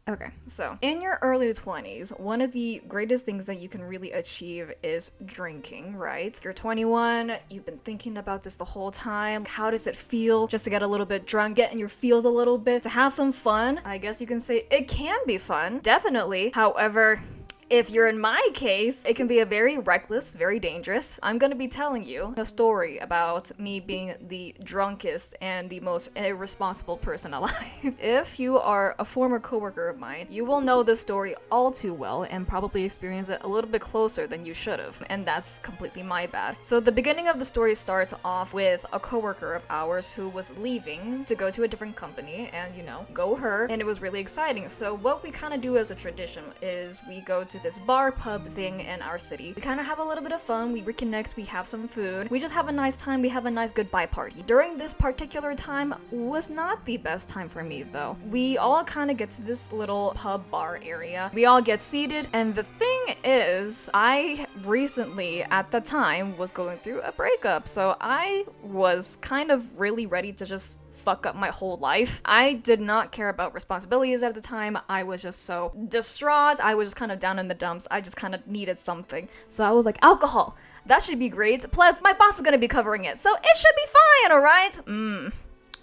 Okay, so in your early 20s, one of the greatest things that you can really achieve is drinking, right? You're 21, you've been thinking about this the whole time. How does it feel just to get a little bit drunk, get in your feels a little bit, to have some fun? I guess you can say it can be fun, definitely. However, if you're in my case, it can be a very reckless, very dangerous. I'm gonna be telling you a story about me being the drunkest and the most irresponsible person alive. If you are a former coworker of mine, you will know this story all too well and probably experience it a little bit closer than you should have, and that's completely my bad. So the beginning of the story starts off with a coworker of ours who was leaving to go to a different company, and go her, and it was really exciting. So what we kind of do as a tradition is we go to this bar pub thing in our city. We kind of have a little bit of fun, we reconnect, we have some food, we just have a nice time, we have a nice goodbye party. During this particular time was not the best time for me though. We all kind of get to this little pub bar area. We all get seated, and the thing is, I recently at the time was going through a breakup, so I was kind of really ready to just fuck up my whole life. I did not care about responsibilities at the time. I was just so distraught. I was just kind of down in the dumps. I just kind of needed something. So I was like, alcohol. That should be great. Plus, my boss is gonna be covering it, so it should be fine, alright?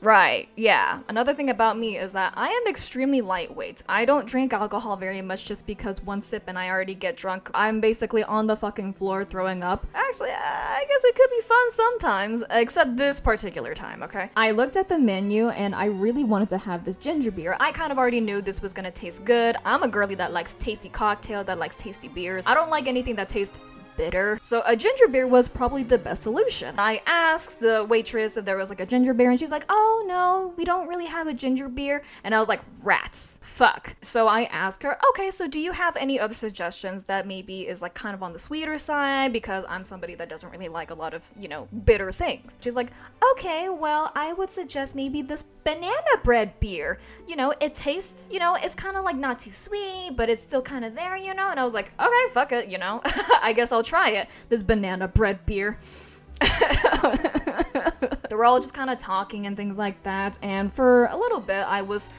Right, yeah. Another thing about me is that I am extremely lightweight. I don't drink alcohol very much just because one sip and I already get drunk. I'm basically on the fucking floor throwing up. Actually, I guess it could be fun sometimes, except this particular time, okay? I looked at the menu and I really wanted to have this ginger beer. I kind of already knew this was gonna taste good. I'm a girly that likes tasty cocktails, that likes tasty beers. I don't like anything that tastes bitter. So a ginger beer was probably the best solution. I asked the waitress if there was like a ginger beer, and she's like, oh no, we don't really have a ginger beer. And I was like, rats, fuck. So I asked her, okay, so do you have any other suggestions that maybe is like kind of on the sweeter side, because I'm somebody that doesn't really like a lot of, bitter things. She's like, okay, well, I would suggest maybe this banana bread beer. It tastes, it's kind of like not too sweet, but it's still kind of there, and I was like, okay, fuck it, I guess I'll try it. This banana bread beer. They were all just kind of talking and things like that, and for a little bit I was,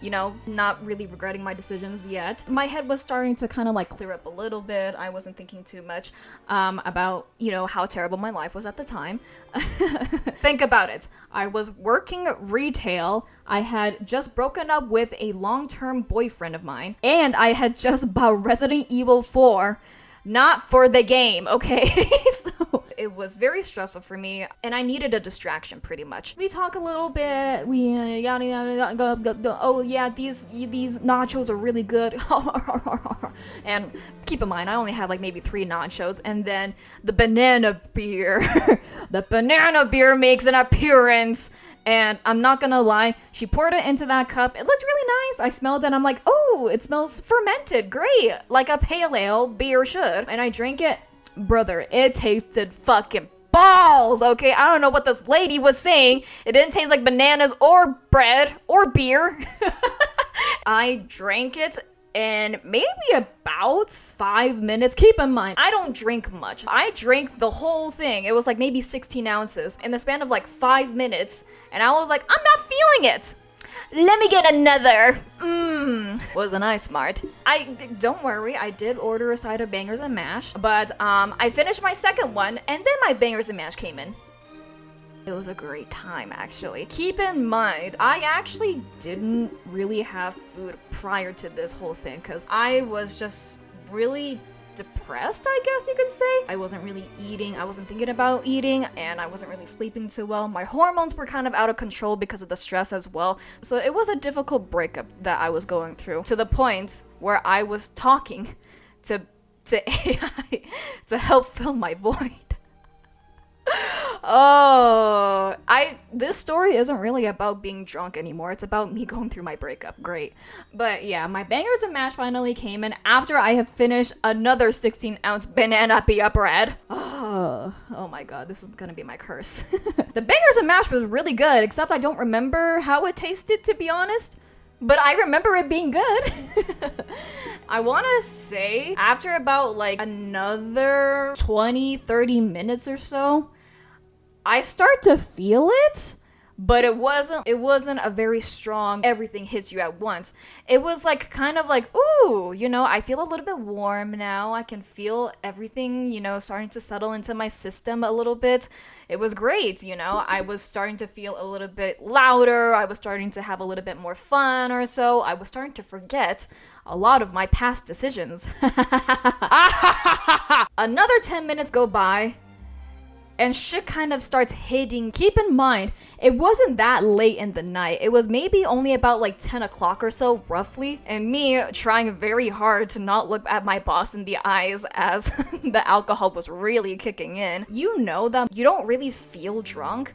not really regretting my decisions yet. My head was starting to kind of like clear up a little bit. I wasn't thinking too much about, how terrible my life was at the time. Think about it. I was working retail. I had just broken up with a long-term boyfriend of mine, and I had just bought Resident Evil 4. Not for the game, okay? So it was very stressful for me, and I needed a distraction pretty much. We talk a little bit, we yada yada, oh yeah, these nachos are really good. And keep in mind, I only had like maybe 3 nachos, and then the banana beer. The banana beer makes an appearance. And I'm not gonna lie, she poured it into that cup. It looked really nice. I smelled it and I'm like, oh, it smells fermented. Great. Like a pale ale beer should. And I drank it. Brother, it tasted fucking balls, okay? I don't know what this lady was saying. It didn't taste like bananas or bread or beer. I drank it in maybe about 5 minutes. Keep in mind, I don't drink much. I drank the whole thing. It was like maybe 16 ounces in the span of like 5 minutes. And I was like, I'm not feeling it. Let me get another. Wasn't I smart? Don't worry, I did order a side of bangers and mash. But I finished my second one, and then my bangers and mash came in. It was a great time, actually. Keep in mind, I actually didn't really have food prior to this whole thing, because I was just really depressed, I guess you could say. I wasn't really eating, I wasn't thinking about eating, and I wasn't really sleeping too well. My hormones were kind of out of control because of the stress as well. So it was a difficult breakup that I was going through, to the point where I was talking to AI to help fill my void. Oh, this story isn't really about being drunk anymore. It's about me going through my breakup. Great. But yeah, my bangers and mash finally came in after I have finished another 16-ounce banana pia bread. Oh my god, this is gonna be my curse. The bangers and mash was really good, except I don't remember how it tasted, to be honest. But I remember it being good. I want to say after about like another 20-30 minutes or so, I start to feel it, but it wasn't a very strong everything hits you at once. It was like kind of like, ooh, I feel a little bit warm now. I can feel everything, starting to settle into my system a little bit. It was great, I was starting to feel a little bit louder. I was starting to have a little bit more fun or so. I was starting to forget a lot of my past decisions. Another 10 minutes go by, and shit kind of starts hitting. Keep in mind, it wasn't that late in the night. It was maybe only about like 10 o'clock or so, roughly. And me trying very hard to not look at my boss in the eyes as the alcohol was really kicking in. You know that you don't really feel drunk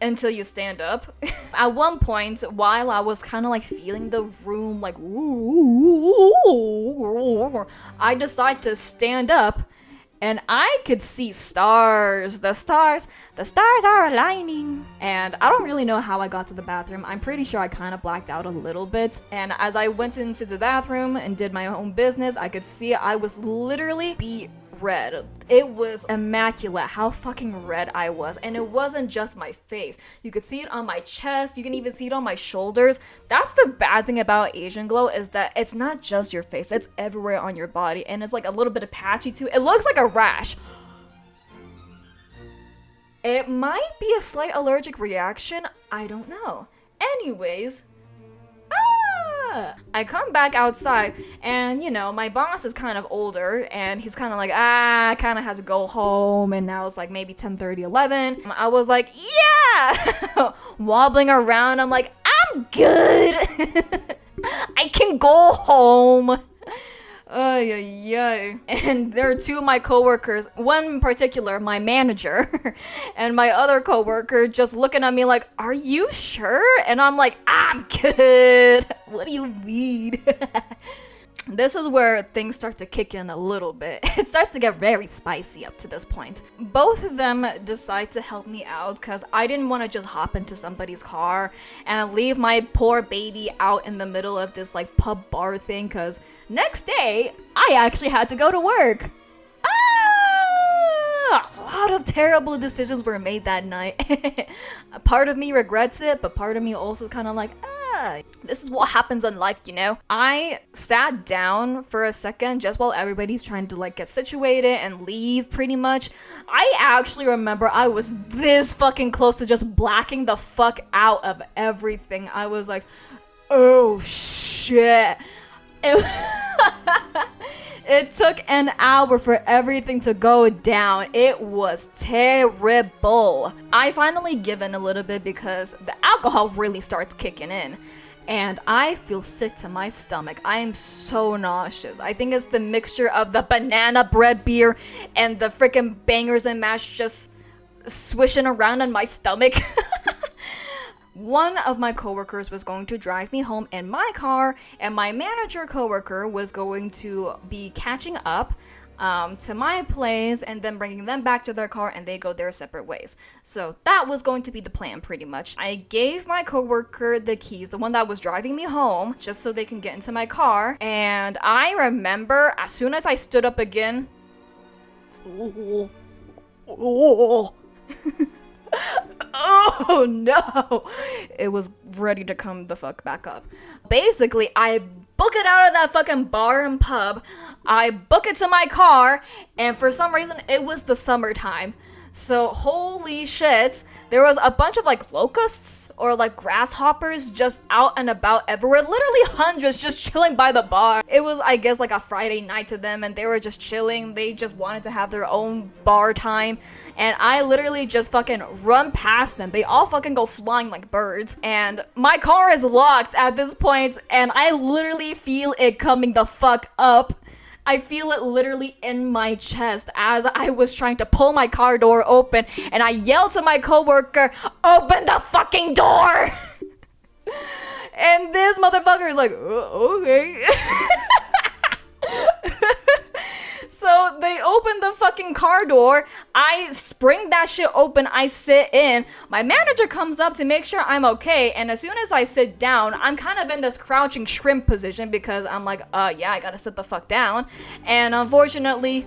until you stand up. At one point, while I was kind of like feeling the room like, ooh, I decided to stand up. And I could see stars. The stars are aligning. And I don't really know how I got to the bathroom. I'm pretty sure I kind of blacked out a little bit. And as I went into the bathroom and did my own business, I could see I was literally beat red. It was immaculate how fucking red I was. And it wasn't just my face. You could see it on my chest. You can even see it on my shoulders. That's the bad thing about Asian glow, is that it's not just your face. It's everywhere on your body. And it's like a little bit of patchy too. It looks like a rash. It might be a slight allergic reaction. I don't know. Anyways, I come back outside, and my boss is kind of older, and he's kind of like, I kind of had to go home, and now it's like maybe 10:30, 11. I was like, yeah, wobbling around. I'm like, I'm good. I can go home. Yeah. And there are two of my coworkers, one in particular, my manager, and my other coworker just looking at me like, are you sure? And I'm like, I'm good. What do you need? This is where things start to kick in a little bit. It starts to get very spicy up to this point. Both of them decide to help me out because I didn't want to just hop into somebody's car and leave my poor baby out in the middle of this like pub bar thing, because next day I actually had to go to work. A lot of terrible decisions were made that night. Part of me regrets it, but part of me also is kind of like, this is what happens in life, I sat down for a second just while everybody's trying to like get situated and leave pretty much. I actually remember I was this fucking close to just blacking the fuck out of everything. I was like, oh shit. It took an hour for everything to go down. It was terrible. I finally give in a little bit because the alcohol really starts kicking in. And I feel sick to my stomach. I am so nauseous. I think it's the mixture of the banana bread beer and the freaking bangers and mash just swishing around in my stomach. One of my coworkers was going to drive me home in my car, and my manager coworker was going to be catching up to my place and then bringing them back to their car, and they go their separate ways. So that was going to be the plan pretty much. I gave my coworker the keys, the one that was driving me home, just so they can get into my car. And I remember as soon as I stood up again, oh no, it was ready to come the fuck back up. Basically, I book it out of that fucking bar and pub, I book it to my car, and for some reason it was the summertime. So holy shit, there was a bunch of like locusts or like grasshoppers just out and about everywhere, literally hundreds just chilling by the bar. It was, I guess, like a Friday night to them, and they were just chilling. They just wanted to have their own bar time, and I literally just fucking run past them. They all fucking go flying like birds, and my car is locked at this point, and I literally feel it coming the fuck up. I feel it literally in my chest as I was trying to pull my car door open, and I yelled to my coworker, open the fucking door! And this motherfucker is like, okay. So they open the fucking car door, I spring that shit open, I sit in, my manager comes up to make sure I'm okay, and as soon as I sit down, I'm kind of in this crouching shrimp position because I'm like, yeah, I gotta sit the fuck down, and unfortunately,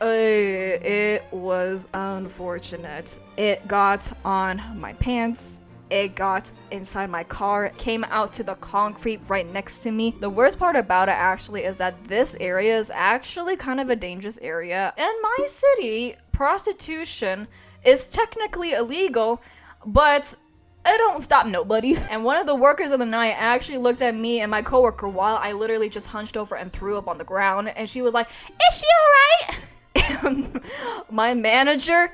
It was unfortunate. It got on my pants. It got inside my car, came out to the concrete right next to me. The worst part about it actually is that this area is actually kind of a dangerous area. In my city, prostitution is technically illegal, but it don't stop nobody. And one of the workers of the night actually looked at me and my coworker while I literally just hunched over and threw up on the ground, and she was like, "Is she alright?" And my manager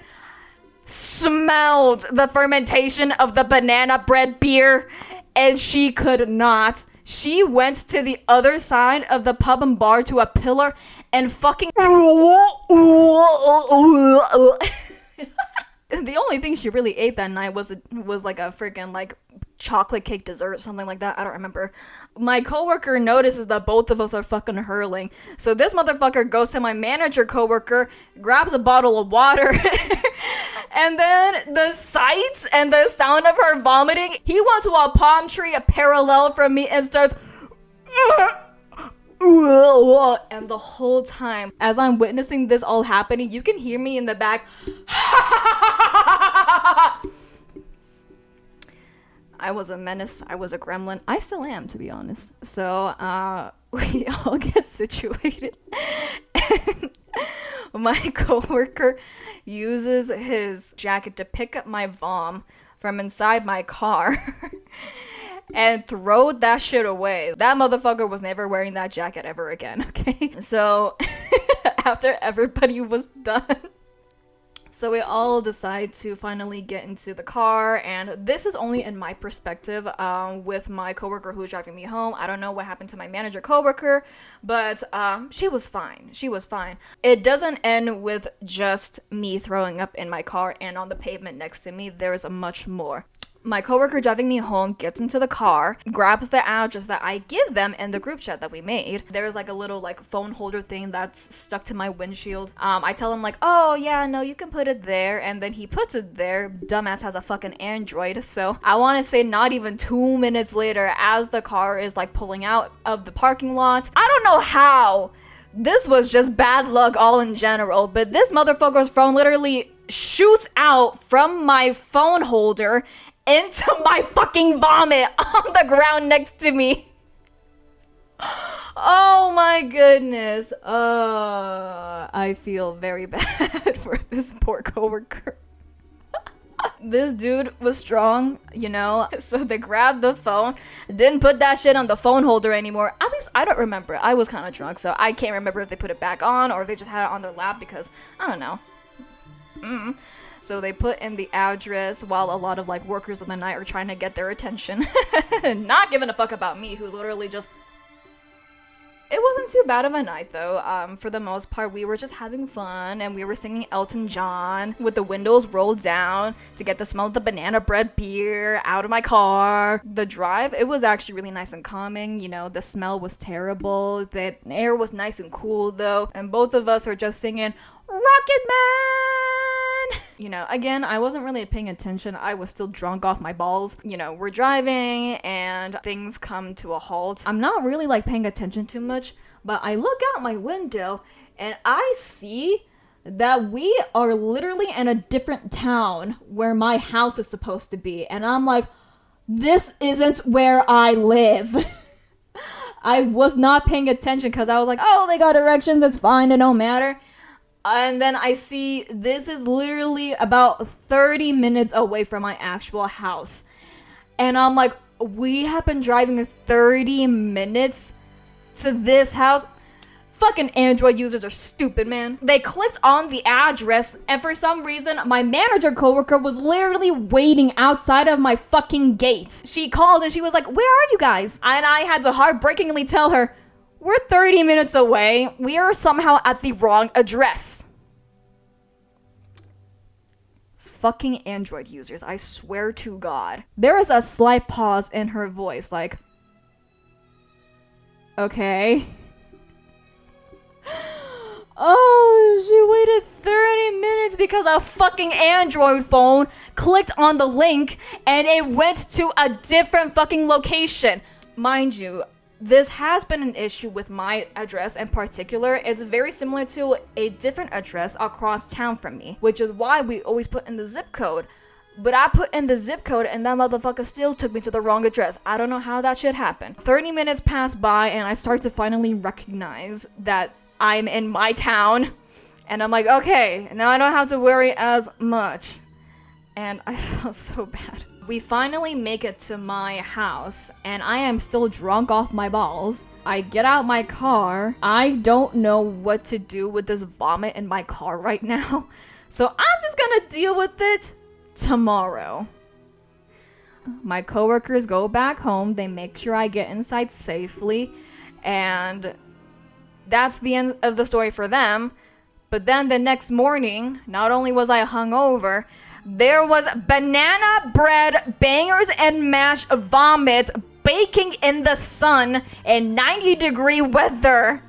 smelled the fermentation of the banana bread beer, and she could not. She went to the other side of the pub and bar to a pillar and fucking the only thing she really ate that night was like a freaking like chocolate cake dessert or something like that. I don't remember. My coworker notices that both of us are fucking hurling. So this motherfucker goes to my manager coworker, grabs a bottle of water, and then the sight and the sound of her vomiting, he went to a palm tree a parallel from me and starts and the whole time as I'm witnessing this all happening, you can hear me in the back. I was a menace. I was a gremlin. I still am, to be honest. So, we all get situated. And my coworker uses his jacket to pick up my vom from inside my car and throw that shit away. That motherfucker was never wearing that jacket ever again, okay? So, after everybody was done, so we all decide to finally get into the car, and this is only in my perspective with my coworker who was driving me home. I don't know what happened to my manager coworker, but she was fine. She was fine. It doesn't end with just me throwing up in my car and on the pavement next to me. There's much more. My coworker driving me home gets into the car, grabs the address that I give them in the group chat that we made. There's like a little like phone holder thing that's stuck to my windshield. I tell him like, "Oh yeah, no, you can put it there," and then he puts it there. Dumbass has a fucking Android. So I want to say not even 2 minutes later, as the car is like pulling out of the parking lot, I don't know how. This was just bad luck all in general, but this motherfucker's phone literally shoots out from my phone holder into my fucking vomit on the ground next to me. Oh my goodness. I feel very bad for this poor coworker. This dude was strong, you know, so they grabbed the phone, didn't put that shit on the phone holder anymore. At least I don't remember. I was kind of drunk, so I can't remember if they put it back on or if they just had it on their lap because, I don't know. So they put in the address while a lot of like workers of the night are trying to get their attention. Not giving a fuck about me, who literally just... It wasn't too bad of a night though. For the most part, we were just having fun and we were singing Elton John with the windows rolled down to get the smell of the banana bread beer out of my car. The drive, it was actually really nice and calming. You know, the smell was terrible. The air was nice and cool though. And both of us are just singing Rocket Man! You know, again, I wasn't really paying attention. I was still drunk off my balls. You know, we're driving and things come to a halt. I'm not really like paying attention too much, but I look out my window and I see that we are literally in a different town where my house is supposed to be. And I'm like, this isn't where I live. I was not paying attention because I was like, oh, they got directions, it's fine, it don't matter. And then I see this is literally about 30 minutes away from my actual house. And I'm like, we have been driving 30 minutes to this house? Fucking Android users are stupid, man. They clicked on the address, and for some reason, my manager coworker was literally waiting outside of my fucking gate. She called and she was like, where are you guys? And I had to heartbreakingly tell her, we're 30 minutes away. We are somehow at the wrong address. Fucking Android users, I swear to God. There is a slight pause in her voice, like, okay. Oh, she waited 30 minutes because a fucking Android phone clicked on the link and it went to a different fucking location. Mind you, This has been an issue with my address in particular. It's very similar to a different address across town from me, which is why we always put in the zip code. But I put in the zip code and that motherfucker still took me to the wrong address. I don't know how that shit happened. 30 minutes pass by and I start to finally recognize that I'm in my town. And I'm like, okay, now I don't have to worry as much. And I felt so bad. We finally make it to my house, and I am still drunk off my balls. I get out my car. I don't know what to do with this vomit in my car right now. So I'm just gonna deal with it tomorrow. My coworkers go back home. They make sure I get inside safely. And that's the end of the story for them. But then the next morning, not only was I hungover, there was banana bread, bangers and mash vomit baking in the sun in 90-degree weather.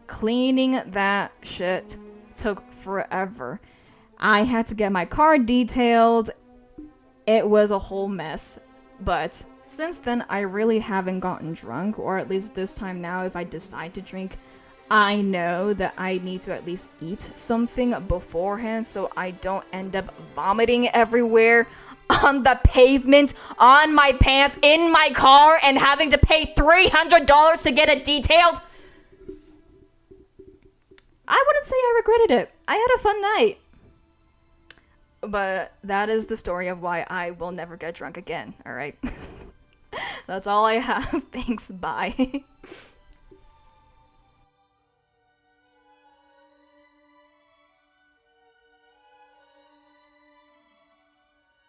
Cleaning that shit took forever. I had to get my car detailed. It was a whole mess. But since then, I really haven't gotten drunk, or at least this time now, if I decide to drink, I know that I need to at least eat something beforehand so I don't end up vomiting everywhere on the pavement, on my pants, in my car, and having to pay $300 to get it detailed. I wouldn't say I regretted it. I had a fun night. But that is the story of why I will never get drunk again, alright? That's all I have. Thanks, bye.